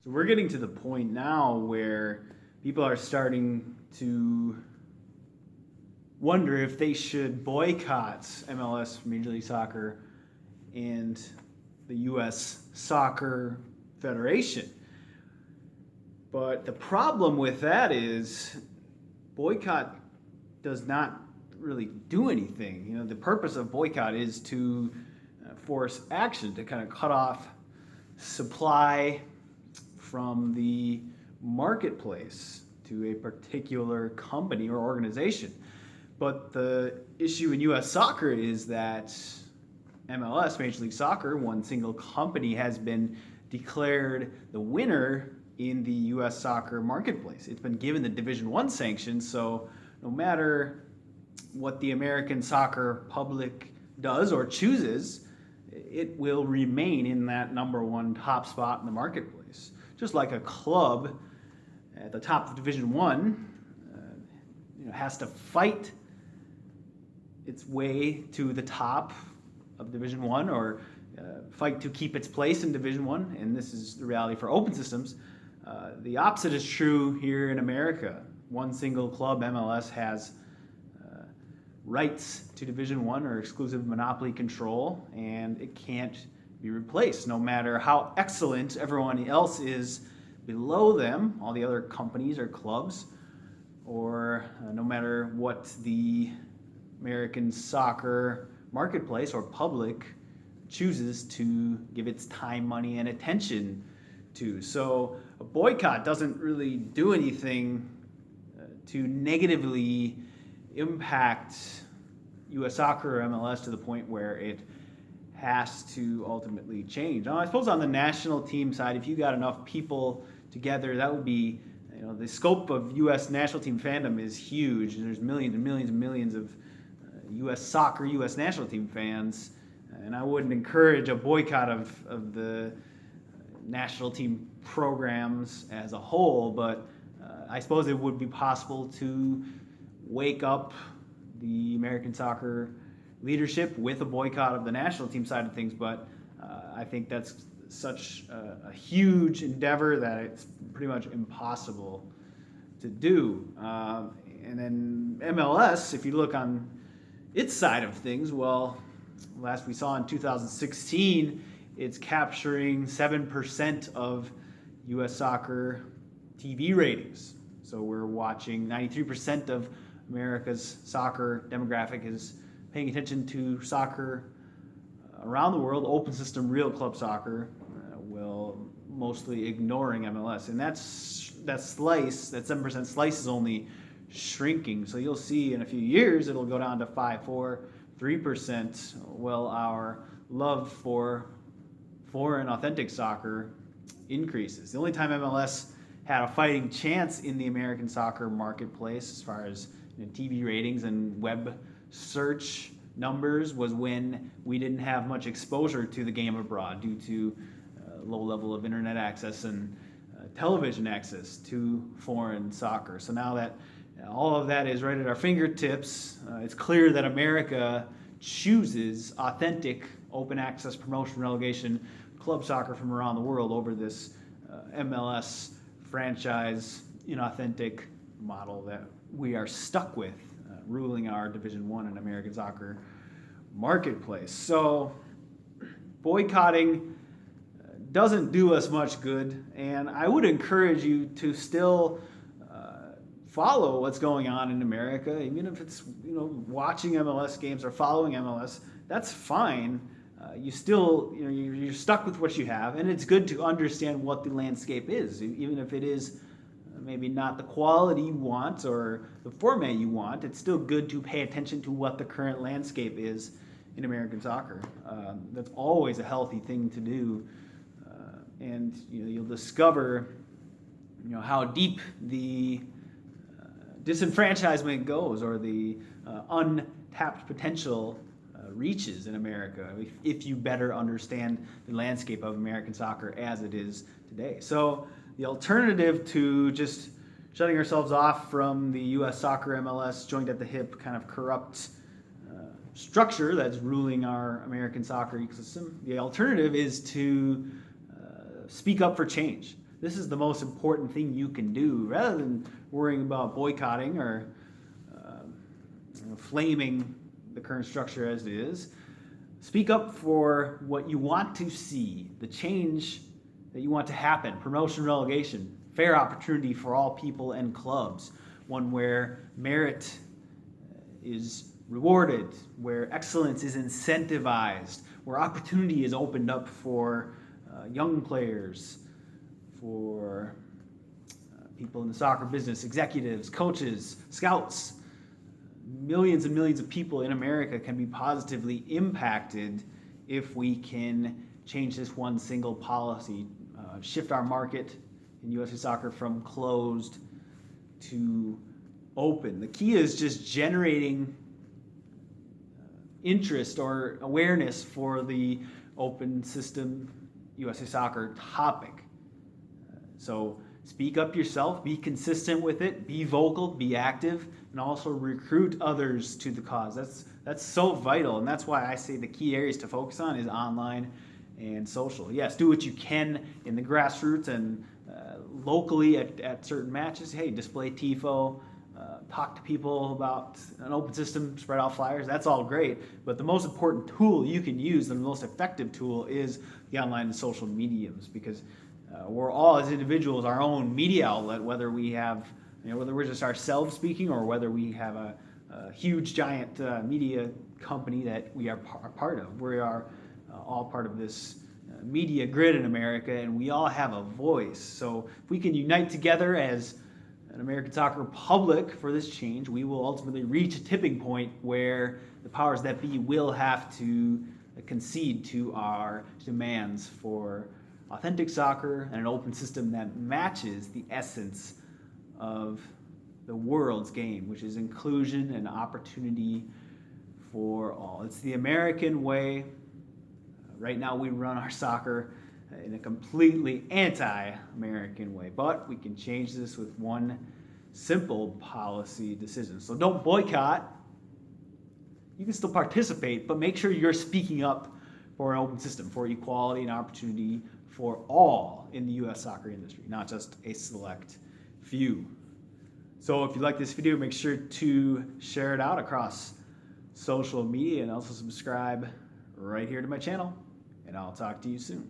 So we're getting to the point now where people are starting to wonder if they should boycott MLS, Major League Soccer, and the U.S. Soccer Federation. But the problem with that is boycott does not really do anything. You know, the purpose of boycott is to force action, to kind of cut off supply from the marketplace to a particular company or organization. But the issue in U.S. soccer is that MLS, Major League Soccer, one single company, has been declared the winner in the U.S. soccer marketplace. It's been given the Division I sanction, so no matter what the American soccer public does or chooses, it will remain in that number one top spot in the marketplace. Just like a club at the top of Division I has to fight its way to the top of Division I or fight to keep its place in Division I, and this is the reality for open systems. The opposite is true here in America. One single club, MLS, has rights to Division I or exclusive monopoly control, and it can't be replaced. No matter how excellent everyone else is below them, all the other companies or clubs, or no matter what the American soccer marketplace or public chooses to give its time, money, and attention to. So a boycott doesn't really do anything to negatively impact U.S. soccer or MLS to the point where it has to ultimately change. Now, I suppose on the national team side, if you got enough people together, that would be, the scope of U.S. national team fandom is huge. There's millions and millions and millions of U.S. soccer, U.S. national team fans, and I wouldn't encourage a boycott of the national team programs as a whole, but I suppose it would be possible to wake up the American soccer leadership with a boycott of the national team side of things, but I think that's such a huge endeavor that it's pretty much impossible to do. And then MLS, if you look on its side of things, well, last we saw in 2016, it's capturing 7% of U.S. soccer TV ratings. So we're watching 93% of America's soccer demographic is paying attention to soccer around the world, open system, real club soccer, while mostly ignoring MLS. And that slice, that 7% slice is only shrinking. So you'll see in a few years it'll go down to 5, 4, 3%. Well, our love for foreign authentic soccer increases. The only time MLS had a fighting chance in the American soccer marketplace as far as TV ratings and web search numbers was when we didn't have much exposure to the game abroad due to low level of internet access and television access to foreign soccer. So now that all of that is right at our fingertips, it's clear that America chooses authentic open access promotion relegation club soccer from around the world over this MLS franchise inauthentic model that we are stuck with ruling our Division I and American soccer marketplace. So boycotting doesn't do us much good, and I would encourage you to still follow what's going on in America, even if it's watching MLS games or following MLS. That's fine. You still you're stuck with what you have, and it's good to understand what the landscape is, even if it is maybe not the quality you want or the format you want. It's still good to pay attention to what the current landscape is in American soccer. That's always a healthy thing to do, and you'll discover how deep the disenfranchisement goes or the untapped potential reaches in America if you better understand the landscape of American soccer as it is today. So the alternative to just shutting ourselves off from the U.S. soccer MLS joined at the hip kind of corrupt structure that's ruling our American soccer ecosystem, the alternative is to speak up for change, This is the most important thing you can do, rather than worrying about boycotting or flaming the current structure as it is. Speak up for what you want to see, the change that you want to happen, promotion, relegation, fair opportunity for all people and clubs, one where merit is rewarded, where excellence is incentivized, where opportunity is opened up for young players, for people in the soccer business, executives, coaches, scouts. Millions and millions of people in America can be positively impacted if we can change this one single policy, shift our market in USA Soccer from closed to open. The key is just generating interest or awareness for the open system USA Soccer topic. So speak up yourself, be consistent with it, be vocal, be active, and also recruit others to the cause. That's so vital, and that's why I say the key areas to focus on is online and social. Yes, do what you can in the grassroots and locally at certain matches. Hey, display TIFO, talk to people about an open system, spread out flyers. That's all great, but the most important tool you can use, the most effective tool, is the online and social mediums, because we're all, as individuals, our own media outlet, whether we have, whether we're just ourselves speaking or whether we have a huge, giant media company that we are part of. We are all part of this media grid in America, and we all have a voice. So if we can unite together as an American soccer public for this change, we will ultimately reach a tipping point where the powers that be will have to concede to our demands for authentic soccer and an open system that matches the essence of the world's game, which is inclusion and opportunity for all. It's the American way. Right now we run our soccer in a completely anti-American way, but we can change this with one simple policy decision. So don't boycott. You can still participate, but make sure you're speaking up for an open system, for equality and opportunity for all in the U.S. soccer industry, not just a select few. So if you like this video, make sure to share it out across social media and also subscribe right here to my channel, and I'll talk to you soon.